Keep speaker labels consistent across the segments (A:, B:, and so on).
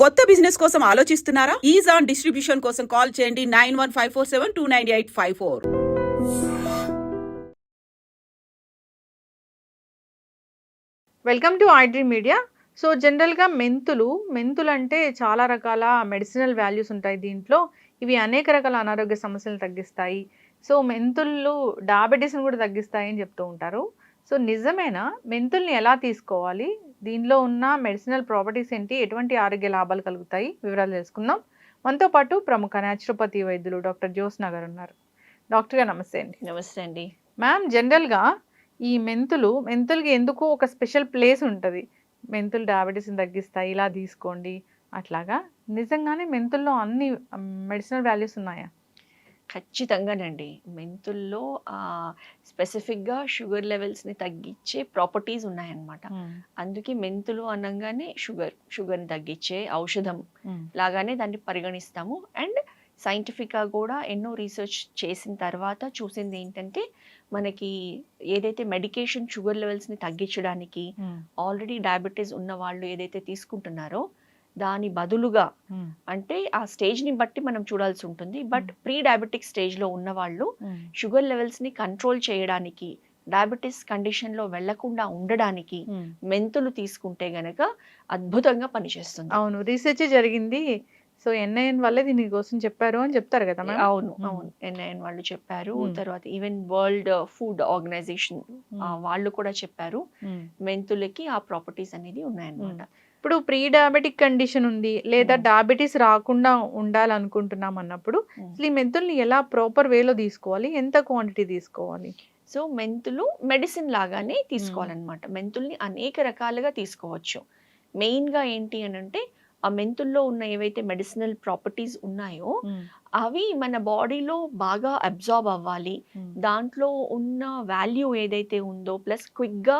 A: కొత్త బిజినెస్ కోసం ఆలోచిస్తున్నారా? ఈజ్ ఆన్ డిస్ట్రిబ్యూషన్ కోసం కాల్ చేయండి 9154729854.
B: Welcome to iDream media. So జనరల్గా మెంతులు అంటే చాలా రకాల మెడిసినల్ వాల్యూస్ ఉంటాయి దీంట్లో. ఇవి అనేక రకాల అనారోగ్య సమస్యలను తగ్గిస్తాయి. సో మెంతులు డయాబెటీస్ని కూడా తగ్గిస్తాయి అని చెప్తూ ఉంటారు. సో నిజమేనా? మెంతుల్ని ఎలా తీసుకోవాలి? దీనిలో ఉన్న మెడిసినల్ ప్రాపర్టీస్ ఏంటి? ఎటువంటి ఆరోగ్య లాభాలు కలుగుతాయి? వివరాలు తెలుసుకుందాం. మనతో పాటు ప్రముఖ న్యాచురోపతి వైద్యులు డాక్టర్ జ్యోత్స్న గారు ఉన్నారు. డాక్టర్ గారు నమస్తే అండి.
C: నమస్తే అండి.
B: మ్యామ్, జనరల్గా ఈ మెంతులకి ఎందుకు ఒక స్పెషల్ ప్లేస్ ఉంటుంది. మెంతులు డయాబెటీస్ని తగ్గిస్తాయి, ఇలా తీసుకోండి అట్లాగా. నిజంగానే మెంతుల్లో అన్ని మెడిసినల్ వాల్యూస్ ఉన్నాయా?
C: ఖచ్చితంగానండి. మెంతుల్లో స్పెసిఫిక్గా షుగర్ లెవెల్స్ని తగ్గించే ప్రాపర్టీస్ ఉన్నాయన్నమాట. అందుకే మెంతులు అనగానే షుగర్ని తగ్గించే ఔషధం లాగానే దాన్ని పరిగణిస్తాము. అండ్ సైంటిఫిక్గా కూడా ఎన్నో రీసెర్చ్ చేసిన తర్వాత చూసింది ఏంటంటే, మనకి ఏదైతే మెడికేషన్ షుగర్ లెవెల్స్ని తగ్గించడానికి ఆల్రెడీ డయాబెటీస్ ఉన్న వాళ్ళు ఏదైతే తీసుకుంటున్నారో దాని బదులుగా, అంటే ఆ స్టేజ్ని బట్టి మనం చూడాల్సి ఉంటుంది. బట్ ప్రీ డయాబెటిక్ స్టేజ్లో ఉన్న వాళ్ళు షుగర్ లెవెల్స్ని కంట్రోల్ చేయడానికి, డయాబెటీస్ కండిషన్లో వెళ్లకుండా ఉండడానికి మెంతులు తీసుకుంటే గనక అద్భుతంగా పనిచేస్తుంది.
B: అవును, రీసెర్చ్ జరిగింది. సో ఎన్ఐఎన్ వల్లే దీనికోసం చెప్పారు అని చెప్తారు కదా.
C: అవును, ఎన్ఐఎన్ వాళ్ళు చెప్పారు. తర్వాత ఈవెన్ వరల్డ్ ఫుడ్ ఆర్గనైజేషన్ వాళ్ళు కూడా చెప్పారు మెంతులకి ఆ ప్రాపర్టీస్ అనేది ఉన్నాయన్నమాట.
B: ఇప్పుడు ప్రీ డయాబెటిక్ కండిషన్ ఉంది, లేదా డయాబెటీస్ రాకుండా ఉండాలనుకుంటున్నాం అన్నప్పుడు అసలు ఈ మెంతుల్ని ఎలా ప్రాపర్ వేలో తీసుకోవాలి? ఎంత క్వాంటిటీ తీసుకోవాలి?
C: సో మెంతులు మెడిసిన్ లాగానే తీసుకోవాలన్నమాట. మెంతుల్ని అనేక రకాలుగా తీసుకోవచ్చు. మెయిన్గా ఏంటి అని అంటే, ఆ మెంతుల్లో ఉన్న ఏవైతే మెడిసినల్ ప్రాపర్టీస్ ఉన్నాయో అవి మన బాడీలో బాగా అబ్జార్బ్ అవ్వాలి. దాంట్లో ఉన్న వాల్యూ ఏదైతే ఉందో ప్లస్ క్విక్గా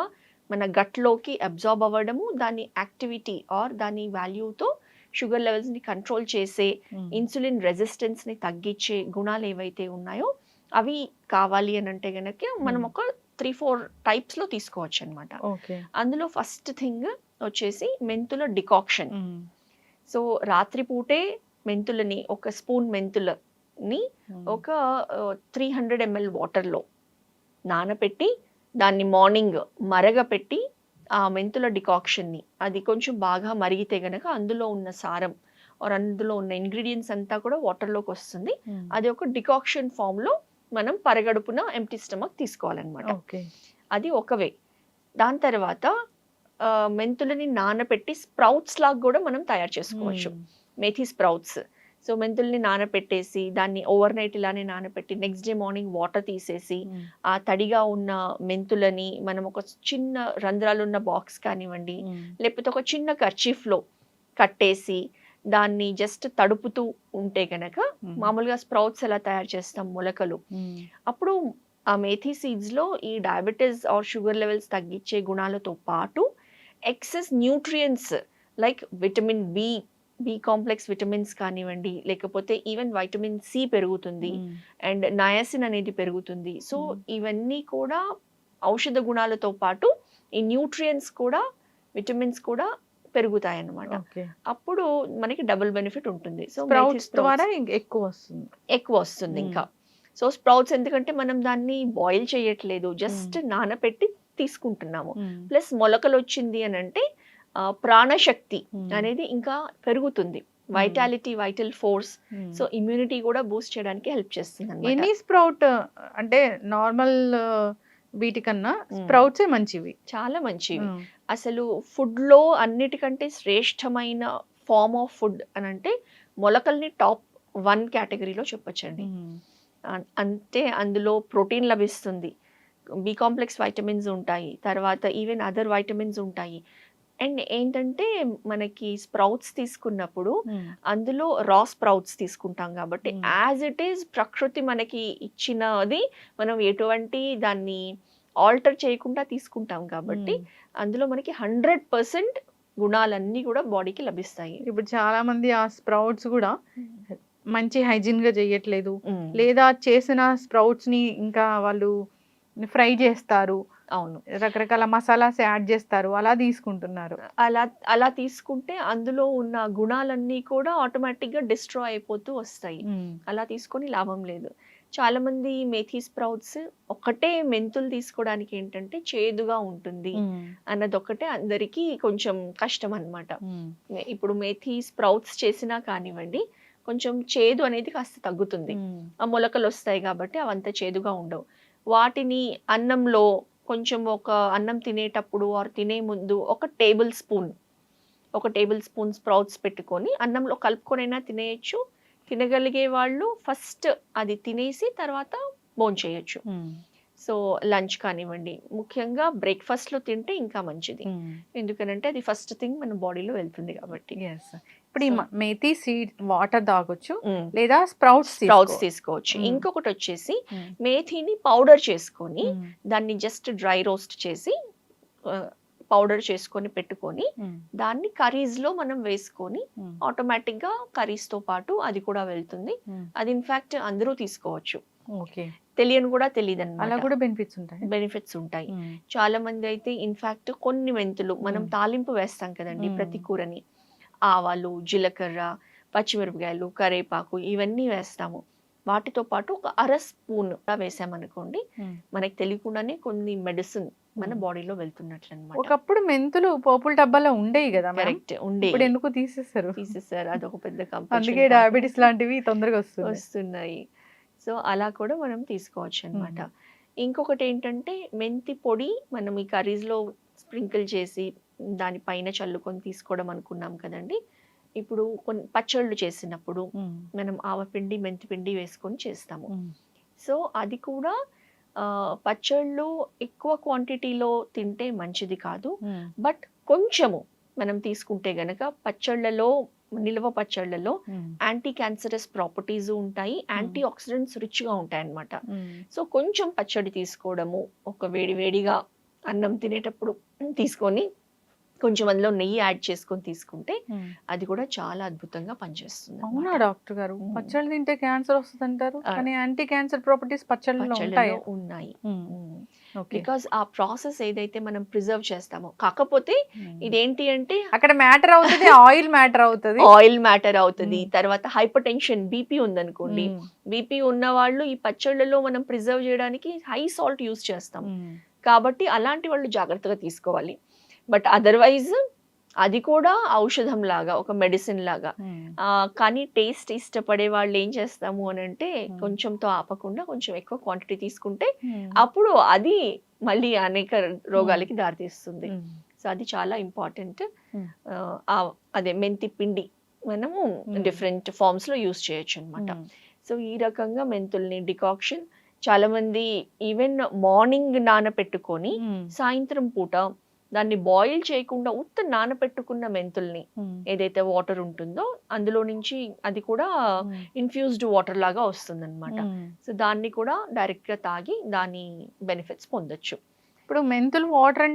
C: మన గట్లోకి అబ్జార్బ్ అవ్వడము, దాని యాక్టివిటీ ఆర్ దాని వాల్యూతో షుగర్ లెవెల్స్ని కంట్రోల్ చేసే, ఇన్సులిన్ రెసిస్టెన్స్ని తగ్గించే గుణాలు ఏవైతే ఉన్నాయో అవి కావాలి అని అంటే కనుక మనం ఒక 3-4 టైప్స్లో తీసుకోవచ్చు అనమాట. అందులో ఫస్ట్ థింగ్ వచ్చేసి మెంతుల డికాక్షన్. సో రాత్రిపూటే మెంతులని, ఒక స్పూన్ మెంతులని ఒక 300 ml వాటర్లో నానపెట్టి దాన్ని మార్నింగ్ మరగపెట్టి ఆ మెంతుల డికాక్షన్ని, అది కొంచెం బాగా మరిగితే గనక అందులో ఉన్న సారం ఆర్ అందులో ఉన్న ఇంగ్రీడియంట్స్ అంతా కూడా వాటర్లోకి వస్తుంది. అది ఒక డికాక్షన్ ఫామ్లో మనం పరగడుపున ఎంప్టీ స్టమక్ తీసుకోవాలన్నమాట. అది ఒక వే. దాని తర్వాత మెంతులని నానపెట్టి స్ప్రౌట్స్ లాగా కూడా మనం తయారు చేసుకోవచ్చు. మేథీ స్ప్రౌట్స్. సో మెంతుల్ని నానపెట్టేసి దాన్ని ఓవర్ నైట్ ఇలానే నానపెట్టి నెక్స్ట్ డే మార్నింగ్ వాటర్ తీసేసి ఆ తడిగా ఉన్న మెంతులని మనం ఒక చిన్న రంధ్రాలు ఉన్న బాక్స్ కానివ్వండి, లేకపోతే ఒక చిన్న కర్చీఫ్లో కట్టేసి దాన్ని జస్ట్ తడుపుతూ ఉంటే కనుక, మామూలుగా స్ప్రౌట్స్ ఎలా తయారు చేస్తాం మొలకలు, అప్పుడు ఆ మేథీ సీడ్స్లో ఈ డయాబెటీస్ ఆర్ షుగర్ లెవెల్స్ తగ్గించే గుణాలతో పాటు excess nutrients like vitamin B complex vitamins కానివ్వండి, లేకపోతే ఈవెన్ వైటమిన్ సి పెరుగుతుంది అండ్ నయాసిన్ అనేది పెరుగుతుంది. సో ఇవన్నీ కూడా ఔషధ గుణాలతో పాటు ఈ న్యూట్రియంట్స్ కూడా, విటమిన్స్ కూడా పెరుగుతాయి అన్నమాట. అప్పుడు మనకి డబుల్ బెనిఫిట్ ఉంటుంది. సో
B: ద్వారా ఎక్కువ
C: వస్తుంది ఇంకా. సో స్ప్రౌట్స్ ఎందుకంటే మనం దాన్ని బాయిల్ చేయట్లేదు, జస్ట్ నానపెట్టి తీసుకుంటున్నాము. ప్లస్ మొలకలు వచ్చింది అని అంటే ప్రాణశక్తి అనేది ఇంకా పెరుగుతుంది, vitality, vital force. So immunity కూడా బూస్ట్ చేయడానికి హెల్ప్ చేస్తుంది.
B: ఎనీ స్ప్రౌట్ అంటే నార్మల్ వీటికన్నా స్ప్రౌట్సే మంచివి,
C: చాలా మంచివి. అసలు ఫుడ్లో అన్నిటికంటే శ్రేష్టమైన ఫార్మ్ ఆఫ్ ఫుడ్ అని అంటే మొలకల్ని టాప్ 1 కేటగిరీలో చెప్పొచ్చండి. అంటే అందులో ప్రోటీన్ లభిస్తుంది, బి కాంప్లెక్స్ వైటమిన్స్ ఉంటాయి, తర్వాత ఈవెన్ అదర్ వైటమిన్స్ ఉంటాయి. అండ్ ఏంటంటే మనకి స్ప్రౌట్స్ తీసుకున్నప్పుడు అందులో రా స్ప్రౌట్స్ తీసుకుంటాం కాబట్టి యాజ్ ఇట్ ఈజ్ ప్రకృతి మనకి ఇచ్చినది మనం ఎటువంటి దాన్ని ఆల్టర్ చేయకుండా తీసుకుంటాం కాబట్టి అందులో మనకి 100% గుణాలన్నీ కూడా బాడీకి లభిస్తాయి.
B: ఇప్పుడు చాలా మంది ఆ స్ప్రౌట్స్ కూడా మంచి హైజీన్ గా చేయట్లేదు, లేదా చేసిన స్ప్రౌట్స్ ని ఇంకా వాళ్ళు ఫ్రై చేస్తారు,
C: అవును.
B: రకరకాల మసాలాస్ యాడ్ చేస్తారు, అలా తీసుకుంటున్నారు.
C: అలా అలా తీసుకుంటే అందులో ఉన్న గుణాలన్నీ కూడా ఆటోమేటిక్‌గా డిస్ట్రాయ్ అయిపోతూ వస్తాయి. అలా తీసుకొని లాభం లేదు. చాలామంది మేథీ స్ప్రౌట్స్ ఒకటే మెంతులు తీసుకోవడానికి ఏంటంటే చేదుగా ఉంటుంది అన్నదొక్కటే అందరికీ కొంచెం కష్టం అన్నమాట. ఇప్పుడు మేథీ స్ప్రౌట్స్ చేసినా కానివ్వండి, కొంచెం చేదు అనేది కాస్త తగ్గుతుంది. ఆ మొలకలు వస్తాయి కాబట్టి అవంత చేదుగా ఉండవు. వాటిని అన్నంలో కొంచెం ఒక అన్నం తినేటప్పుడు ఆర్ తినే ముందు ఒక టేబుల్ స్పూన్ స్ప్రౌట్స్ పెట్టుకొని అన్నంలో కలుపుకొనైనా తినేయచ్చు. తినగలిగే వాళ్ళు ఫస్ట్ అది తినేసి తర్వాత భోంచేయొచ్చు. సో లంచ్ కానివ్వండి, ముఖ్యంగా బ్రేక్ఫాస్ట్లో తింటే ఇంకా మంచిది. ఎందుకనంటే అది ఫస్ట్ థింగ్ మన బాడీలో వెళ్తుంది కాబట్టి.
B: ఇప్పుడు ఈ
C: So-
B: మేథీ సీడ్ వాటర్ తాగొచ్చు,
C: మ్మ్.
B: లేదా స్ప్రౌట్స్
C: తీసుకోవచ్చు.
B: మ్మ్.
C: ఇంకొకటి వచ్చేసి
B: మ్మ్.
C: మేథీని పౌడర్ చేసుకొని దాన్ని జస్ట్ డ్రై రోస్ట్ చేసి పౌడర్ చేసుకొని పెట్టుకొని దాన్ని కర్రీస్ లో మనం వేసుకొని ఆటోమేటిక్ గా కర్రీస్ తో పాటు అది కూడా వెళ్తుంది. అది ఇన్ఫాక్ట్ అందరూ తీసుకోవచ్చు.
B: ఓకే,
C: తెలియని కూడా తెలియదు
B: అలా
C: అన్నమాట.
B: కూడా బెనిఫిట్స్ ఉంటాయి.
C: బెనిఫిట్స్ ఉంటాయి. చాలా మంది అయితే ఇన్ఫాక్ట్ కొన్ని మెంతులు మనం తాలింపు వేస్తాం కదండి ప్రతి కూరని, ఆవాలు, జీలకర్ర, పచ్చిమిరపకాయలు, కరేపాకు ఇవన్నీ వేస్తాము. వాటితో పాటు ఒక అర స్పూన్ వేసామనుకోండి, మనకి తెలియకుండానే కొన్ని మెడిసిన్ మన బాడీలో వెళ్తున్నట్లు అనమాట.
B: ఒకప్పుడు మెంతులు పోపుల డబ్బాలో ఉండేవి కదా,
C: కరెక్ట్ ఉండే
B: ఇప్పుడు ఎందుకు తీసేస్తారు?
C: తీసేసారు. అదొక పెద్ద
B: అందుకే
C: కంపల్షన్
B: డయాబెటీస్ లాంటివి తొందరగా వస్తుంది.
C: వస్తున్నాయి. సో అలా కూడా మనం తీసుకోవచ్చు అన్నమాట. ఇంకొకటి ఏంటంటే మెంతి పొడి మనం ఈ కర్రీస్లో స్ప్రింకిల్ చేసి దానిపైన చల్లుకొని తీసుకోవడం అనుకున్నాం కదండి. ఇప్పుడు కొన్ని పచ్చళ్ళు చేసినప్పుడు మనం ఆవపిండి, మెంతిపిండి వేసుకొని చేస్తాము. సో అది కూడా పచ్చళ్ళు ఎక్కువ క్వాంటిటీలో తింటే మంచిది కాదు. బట్ కొంచెము మనం తీసుకుంటే గనక పచ్చళ్ళలో, నిల్వ పచ్చళ్ళలో యాంటీ క్యాన్సరస్ ప్రాపర్టీస్ ఉంటాయి, యాంటీ ఆక్సిడెంట్స్ రిచ్గా ఉంటాయి అన్నమాట. సో కొంచెం పచ్చడి తీసుకోవడము, ఒక వేడిగా అన్నం తినేటప్పుడు తీసుకొని కొంచెం అందులో నెయ్యి యాడ్ చేసుకొని తీసుకుంటే అది కూడా చాలా అద్భుతంగా పనిచేస్తుంది.
B: అవునా డాక్టర్ గారు, పచ్చళ్ళు తింటే క్యాన్సర్ వస్తుంది అంటారు, కానీ యాంటీ క్యాన్సర్ ప్రాపర్టీస్ పచ్చళ్ళలో
C: ఉన్నాయి.
B: ఓకే,
C: బికాస్ ఆ ప్రాసెస్ ఏదైతే మనం ప్రిజర్వ్ చేస్తామో, కాకపోతే ఇదేంటి అంటే
B: అక్కడ మ్యాటర్ అవుతుంది, ఆయిల్ మ్యాటర్ అవుతుంది,
C: ఆయిల్ మ్యాటర్ అవుతుంది. తర్వాత హైపర్ టెన్షన్, బీపీ ఉందనుకోండి, బీపీ ఉన్న వాళ్ళు ఈ పచ్చళ్ళలో మనం ప్రిజర్వ్ చేయడానికి హై సాల్ట్ యూస్ చేస్తాం కాబట్టి అలాంటి వాళ్ళు జాగ్రత్తగా తీసుకోవాలి. బట్ అదర్వైజ్ అది కూడా ఔషధం లాగా, ఒక మెడిసిన్ లాగా. కానీ టేస్ట్ ఇష్టపడే వాళ్ళు ఏం చేస్తాము అని అంటే కొంచెంతో ఆపకుండా కొంచెం ఎక్కువ క్వాంటిటీ తీసుకుంటే అప్పుడు అది మళ్ళీ అనేక రోగాలకి దారితీస్తుంది. సో అది చాలా ఇంపార్టెంట్. అదే మెంతి పిండి మనము డిఫరెంట్ ఫార్మ్స్ లో యూస్ చేయొచ్చు అనమాట. సో ఈ రకంగా మెంతుల్ని డికాక్షన్ చాలా మంది ఈవెన్ మార్నింగ్ నానపెట్టుకొని సాయంత్రం పూట దాన్ని బాయిల్ చేయకుండా ఉత్త నానపెట్టుకున్న మెంతుల్ని ఏదైతే వాటర్ ఉంటుందో అందులో నుంచి అది కూడా ఇన్ఫ్యూజ్డ్ వాటర్ లాగా వస్తుంది అనమాట. సో దాన్ని కూడా డైరెక్ట్ గా తాగి దాని బెనిఫిట్స్ పొందొచ్చు.
B: ఇప్పుడు మెంతులు వాటర్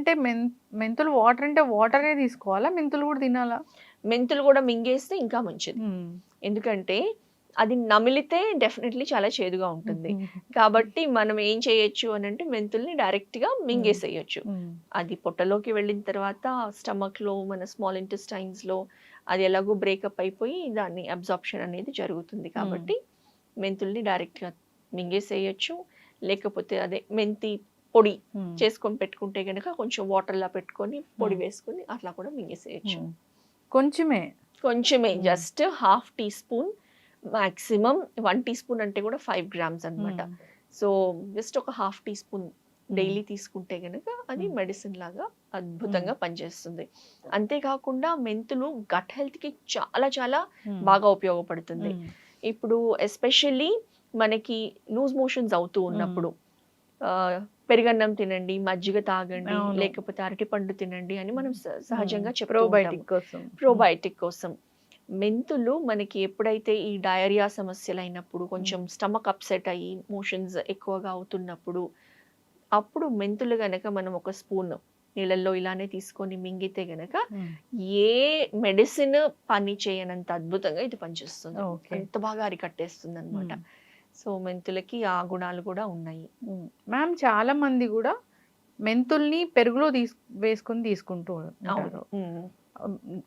B: అంటే వాటరే తీసుకోవాలా, మెంతులు కూడా తినాలా?
C: మెంతులు కూడా మింగేస్తే ఇంకా మంచిది. ఎందుకంటే అది నమిలితే డెఫినెట్లీ చాలా చేదుగా ఉంటుంది. కాబట్టి మనం ఏం చేయొచ్చు అని అంటే మెంతుల్ని డైరెక్ట్ గా మింగేసేయచ్చు. అది పొట్టలోకి వెళ్ళిన తర్వాత స్టమక్ లో, మన స్మాల్ ఇంటెస్టైన్స్ లో అది ఎలాగో బ్రేకప్ అయిపోయి దాన్ని అబ్జార్ప్షన్ అనేది జరుగుతుంది. కాబట్టి మెంతుల్ని డైరెక్ట్ గా మింగేసేయచ్చు. లేకపోతే అదే మెంతి పొడి చేసుకొని పెట్టుకుంటే గనక కొంచెం వాటర్ లా పెట్టుకొని పొడి వేసుకొని అట్లా కూడా మింగేసేయచ్చు. కొంచెమే just half teaspoon, maximum 1 teaspoon అంటే కూడా 5 గ్రామ్స్ అనమాట. సో జస్ట్ ఒక హాఫ్ టీ స్పూన్ డైలీ తీసుకుంటే గనక అది మెడిసిన్ లాగా అద్భుతంగా పనిచేస్తుంది. అంతేకాకుండా మెంతులు గట్ హెల్త్ కి చాలా చాలా బాగా ఉపయోగపడుతుంది. ఇప్పుడు ఎస్పెషల్లీ మనకి లూజ్ మోషన్స్ అవుతూ ఉన్నప్పుడు పెరుగన్నం తినండి, మజ్జిగ తాగండి, లేకపోతే అరటిపండు తినండి అని మనం సహజంగా ప్రోబయోటిక్ కోసం. మెంతులు మనకి ఎప్పుడైతే ఈ డయేరియా సమస్యలు అయినప్పుడు, కొంచెం స్టమక్ అప్సెట్ అయ్యి మోషన్స్ ఎక్కువగా అవుతున్నప్పుడు, అప్పుడు మెంతులు గనక మనం ఒక స్పూన్ నీళ్ళల్లో ఇలానే తీసుకొని మింగితే గనక ఏ మెడిసిన్ పని చేయనంత అద్భుతంగా ఇది పనిచేస్తుంది. ఎంత బాగా అరికట్టేస్తుంది అనమాట. సో మెంతులకి ఆ గుణాలు కూడా ఉన్నాయి.
B: మ్యామ్ చాలా మంది కూడా మెంతుల్ని పెరుగులో వేసుకొని తీసుకుంటూ ఉంటారు.
C: అవును.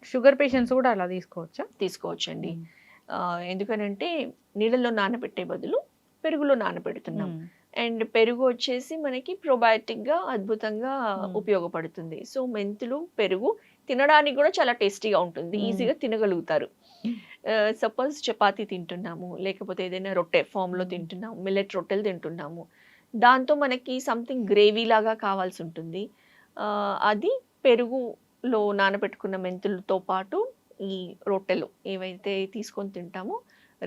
B: షుగర్ పేషెంట్స్ కూడా అలా తీసుకోవచ్చా?
C: తీసుకోవచ్చండి. ఎందుకనంటే నీళ్ళలో నానబెట్టే బదులు పెరుగులో నానబెడుతున్నాం. అండ్ పెరుగు వచ్చేసి మనకి probiotic-గా అద్భుతంగా ఉపయోగపడుతుంది. సో మెంతులు, పెరుగు తినడానికి కూడా చాలా టేస్టీగా ఉంటుంది. ఈజీగా తినగలుగుతారు. సపోజ్ చపాతీ తింటున్నాము, లేకపోతే ఏదైనా రొట్టె ఫామ్లో తింటున్నాము, మిల్లెట్ రొట్టెలు తింటున్నాము. దాంతో మనకి సంథింగ్ గ్రేవీ లాగా కావాల్సి ఉంటుంది. అది పెరుగులో నానబెట్టుకున్న మెంతులతో పాటు ఈ రొట్టెలు ఏవైతే తీసుకొని తింటామో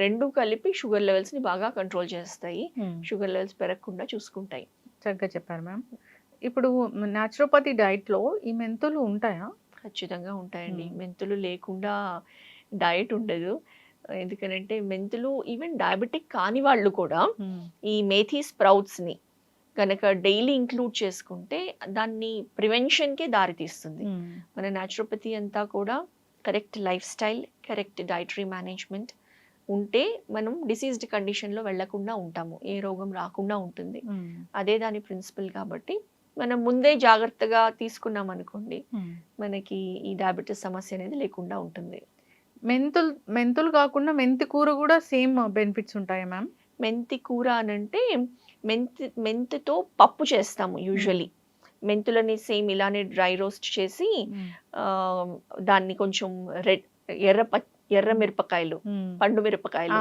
C: రెండు కలిపి షుగర్ లెవెల్స్ని బాగా కంట్రోల్ చేస్తాయి. షుగర్ లెవెల్స్ పెరగకుండా చూసుకుంటాయి.
B: చక్కగా చెప్పారు మ్యామ్. ఇప్పుడు న్యాచురోపతి డైట్లో ఈ మెంతులు ఉంటాయా?
C: ఖచ్చితంగా ఉంటాయండి. మెంతులు లేకుండా డయట్ ఉండదు. ఎందుకనంటే మెంతులు ఈవెన్ డయాబెటిక్ కాని వాళ్ళు కూడా ఈ మేథీ స్ప్రౌట్స్ని కనుక డైలీ ఇంక్లూడ్ చేసుకుంటే దాన్ని ప్రివెన్షన్కే దారితీస్తుంది. మన న్యాచురోపతి అంతా కూడా correct life style, correct dietary management ఉంటే మనం డిసీజ్డ్ కండిషన్లో వెళ్లకుండా ఉంటాము, ఏ రోగం రాకుండా ఉంటుంది. అదే దాని ప్రిన్సిపల్. కాబట్టి మనం ముందే జాగ్రత్తగా తీసుకున్నాం అనుకోండి, మనకి ఈ డయాబెటీస్ సమస్య అనేది లేకుండా ఉంటుంది.
B: మెంతులు కాకుండా మెంతి కూర కూడా సేమ్ బెనిఫిట్స్ ఉంటాయా మ్యామ్?
C: మెంతి కూర అనంటే మెంతితో పప్పు చేస్తాము యూజువలీ. మెంతులని సేమ్ ఇలానే డ్రై రోస్ట్ చేసి దాన్ని కొంచెం ఎర్ర మిరపకాయలు, పండు మిరపకాయలు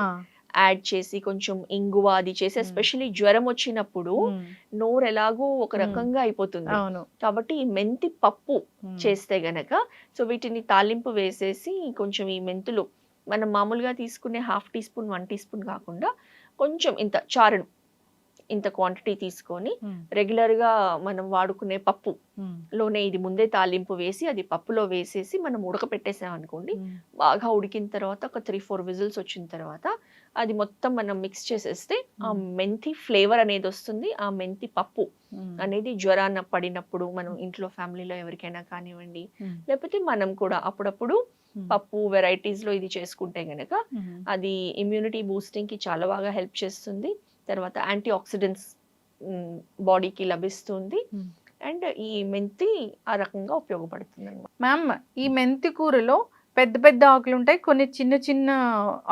C: యాడ్ చేసి కొంచెం ఇంగువ అది చేసి, ఎస్పెషల్లీ జ్వరం వచ్చినప్పుడు నోరు ఎలాగో ఒక రకంగా అయిపోతుంది కాబట్టి ఈ మెంతి పప్పు చేస్తే గనక, సో వీటిని తాలింపు వేసేసి కొంచెం ఈ మెంతులు మనం మామూలుగా తీసుకునే 1/2 టీ స్పూన్ 1 టీ స్పూన్ కాకుండా కొంచెం ఇంత చారుడు ఇంత క్వాంటిటీ తీసుకొని రెగ్యులర్గా మనం వాడుకునే పప్పులోనే ఇది ముందే తాలింపు వేసి అది పప్పులో వేసేసి మనం ఉడకపెట్టేసాం అనుకోండి, బాగా ఉడికిన తర్వాత ఒక 3-4 విజిల్స్ వచ్చిన తర్వాత అది మొత్తం మనం మిక్స్ చేసేస్తే ఆ మెంతి ఫ్లేవర్ అనేది వస్తుంది. ఆ మెంతి పప్పు అనేది జ్వరాన్ని పడినప్పుడు మనం ఇంట్లో ఫ్యామిలీలో ఎవరికైనా కానివ్వండి, లేకపోతే మనం కూడా అప్పుడప్పుడు పప్పు వెరైటీస్ లో ఇది చేసుకుంటే గనక అది ఇమ్యూనిటీ బూస్టింగ్ కి చాలా బాగా హెల్ప్ చేస్తుంది. తర్వాత యాంటీ ఆక్సిడెంట్స్ బాడీకి లభిస్తుంది. అండ్ ఈ మెంతి ఆ రకంగా ఉపయోగపడుతుంది అన్నమాట.
B: మ్యామ్, ఈ మెంతి కూరలో పెద్ద పెద్ద ఆకులు ఉంటాయి, కొన్ని చిన్న చిన్న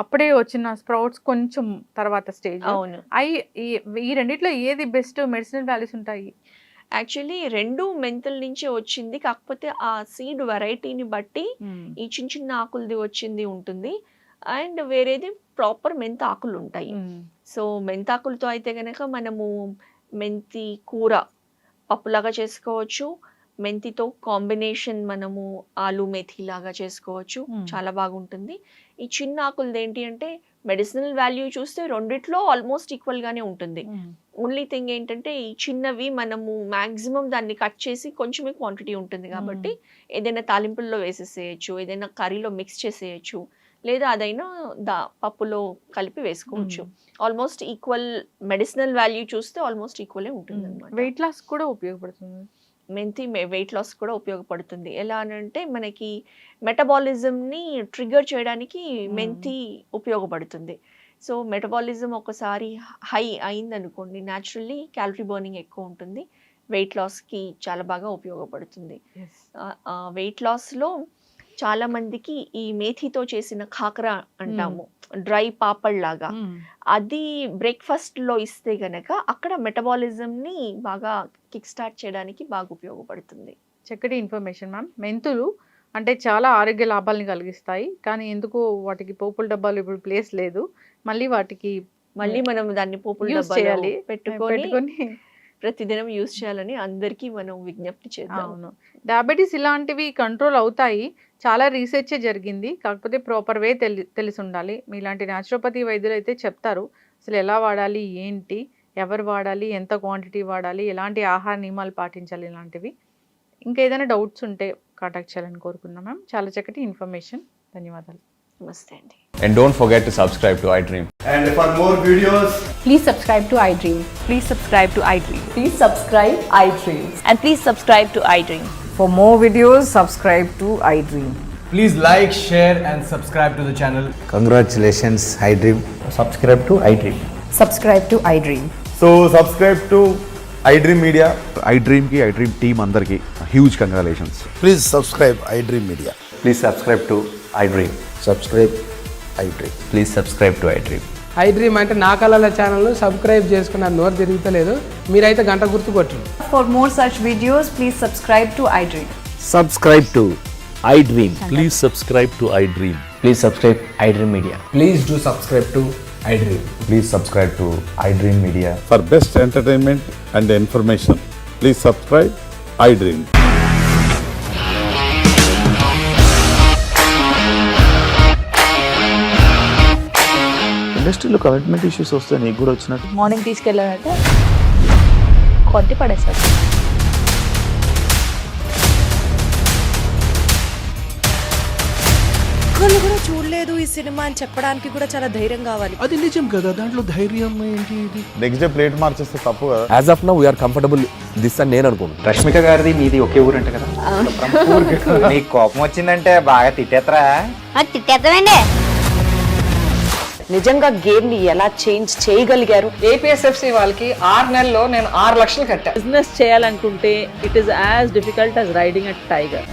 B: అప్పుడే వచ్చిన స్ప్రౌట్స్ కొంచెం తర్వాత స్టేజ్.
C: అవును.
B: ఈ రెండిట్లో ఏది బెస్ట్ మెడిసినల్ వాల్యూస్ ఉంటాయి?
C: యాక్చువల్లీ రెండు మెంతుల నుంచే వచ్చింది, కాకపోతే ఆ సీడ్ వెరైటీని బట్టి ఈ చిన్న చిన్న ఆకులది వచ్చింది ఉంటుంది, అండ్ వేరేది ప్రాపర్ మెంత ఆకులు ఉంటాయి. సో మెంతాకులతో అయితే కనుక మనము మెంతి కూర పప్పులాగా చేసుకోవచ్చు, మెంతితో కాంబినేషన్ మనము ఆలు మెథీ లాగా చేసుకోవచ్చు, చాలా బాగుంటుంది. ఈ చిన్న ఆకులది ఏంటి అంటే మెడిసినల్ వాల్యూ చూస్తే రెండిట్లో ఆల్మోస్ట్ ఈక్వల్ గానే ఉంటుంది. ఓన్లీ థింగ్ ఏంటంటే ఈ చిన్నవి మనము మాక్సిమం దాన్ని కట్ చేసి కొంచెమే క్వాంటిటీ ఉంటుంది కాబట్టి ఏదైనా తాలింపుల్లో వేసేసేయచ్చు, ఏదైనా కర్రీలో మిక్స్ చేసేయచ్చు, లేదా అదైనా పప్పులో కలిపి వేసుకోవచ్చు. ఆల్మోస్ట్ ఈక్వల్ మెడిసినల్ వాల్యూ చూస్తే ఆల్మోస్ట్ ఈక్వలే ఉంటుంది అన్నమాట.
B: వెయిట్ లాస్ కూడా ఉపయోగపడుతుంది
C: మెంతి. వెయిట్ లాస్ కూడా ఉపయోగపడుతుంది. ఎలా అనంటే మనకి మెటబాలిజంని ట్రిగర్ చేయడానికి మెంతి ఉపయోగపడుతుంది. సో మెటబాలిజం ఒకసారి హై అయిందనుకోండి, న్యాచురల్లీ క్యాలరీ బర్నింగ్ ఎక్కువ ఉంటుంది, వెయిట్ లాస్కి చాలా బాగా ఉపయోగపడుతుంది. వెయిట్ లాస్లో చాలా మందికి ఈ మేథీతో చేసిన ఖాకరా అంటాము, డ్రై పాపడ్ లాగా, అది బ్రేక్ఫాస్ట్ లో ఇస్తే గనక అక్కడ మెటబాలిజం ని బాగా కిక్ స్టార్ట్ చేయడానికి బాగా ఉపయోగపడుతుంది.
B: చక్కటి ఇన్ఫర్మేషన్ మ్యామ్. మెంతులు అంటే చాలా ఆరోగ్య లాభాలని కలిగిస్తాయి, కానీ ఎందుకో వాటికి పోపుల డబ్బాలు ఇప్పుడు ప్లేస్ లేదు, మళ్ళీ
C: మనం దాన్ని పోపుల డబ్బాలో పెట్టుకొని ప్రతిదినం యూజ్ చేయాలని అందరికీ మనం విజ్ఞప్తి చేద్దాం.
B: అవును, డయాబెటీస్ ఇలాంటివి కంట్రోల్ అవుతాయి, చాలా రీసెర్చ్ జరిగింది, కాకపోతే ప్రాపర్ వే తెలిసి ఉండాలి. మీలాంటి న్యాచురోపతి వైద్యులు అయితే చెప్తారు అసలు ఎలా వాడాలి, ఏంటి, ఎవరు వాడాలి, ఎంత క్వాంటిటీ వాడాలి, ఎలాంటి ఆహార నియమాలు పాటించాలి, ఇలాంటివి. ఇంకా ఏదైనా డౌట్స్ ఉంటే కాంటాక్ట్ చేయాలని కోరుకున్నాం మ్యామ్. చాలా చక్కటి ఇన్ఫర్మేషన్, ధన్యవాదాలు.
C: నమస్తే అండి.
D: And don't forget to subscribe to iDream.
E: And for more videos,
F: Please subscribe to iDream.
G: Please subscribe to iDream.
F: Please subscribe iDream.
G: And please subscribe to iDream.
F: For more videos, subscribe to iDream.
E: please like, share and subscribe to the channel.
H: Congratulations, iDream. Subscribe to iDream.
F: Subscribe to iDream.
E: So subscribe to iDream Media.
H: iDream team అందరికి huge congratulations.
I: Please subscribe iDream Media.
D: Please subscribe to iDream.
I: Subscribe iDream.
D: Please subscribe to iDream.
J: iDream అంటే నా కళల ఛానల్ను subscribe చేసుకున్న నోరు తిరుగుతలేదు, మీరైతే గంట గుర్తు కొట్టండి.
F: For more such videos, please subscribe to iDream.
K: Subscribe to iDream.
L: Please subscribe to iDream.
K: Please subscribe iDream Media.
E: Please do subscribe to iDream.
D: Please subscribe to iDream Media.
L: For best entertainment and information, please subscribe iDream.
K: ఇండస్ట్రీలో commitment issues వస్తే నీకు కూడా వచ్చినట్టు
G: morning తీసుకెళ్ళాలంటే కొట్టి పడేస్తారు.
A: ఒక్కళ్ళు కూడా చూడలేదు ఈ సినిమా అని చెప్పడానికి కూడా చాలా ధైర్యం కావాలి.
L: అది నిజం కదా, దాంట్లో ధైర్యం ఏంటి? ఇది
D: నెక్స్ట్ డే ప్లేట్ మార్చేస్తే తప్పు కదా.
K: As of now we are comfortable this అని నేను అనుకుంటున్నాను.
E: రష్మిక గారిది మీది ఒకే ఊరంట కదా. నీకు కోపం వచ్చిందంటే బాగా తిట్టేత్తరా?
G: తిట్టేద్దామండి.
C: నిజంగా గేమ్ ని ఎలా చేంజ్ చేయగలిగారు?
J: ఏపీఎస్ఎఫ్సి వాళ్ళకి 6 నెలల్లో నేను 6 లక్షలు కట్టా.
G: బిజినెస్ చేయాలనుకుంటే it is as difficult as riding a tiger.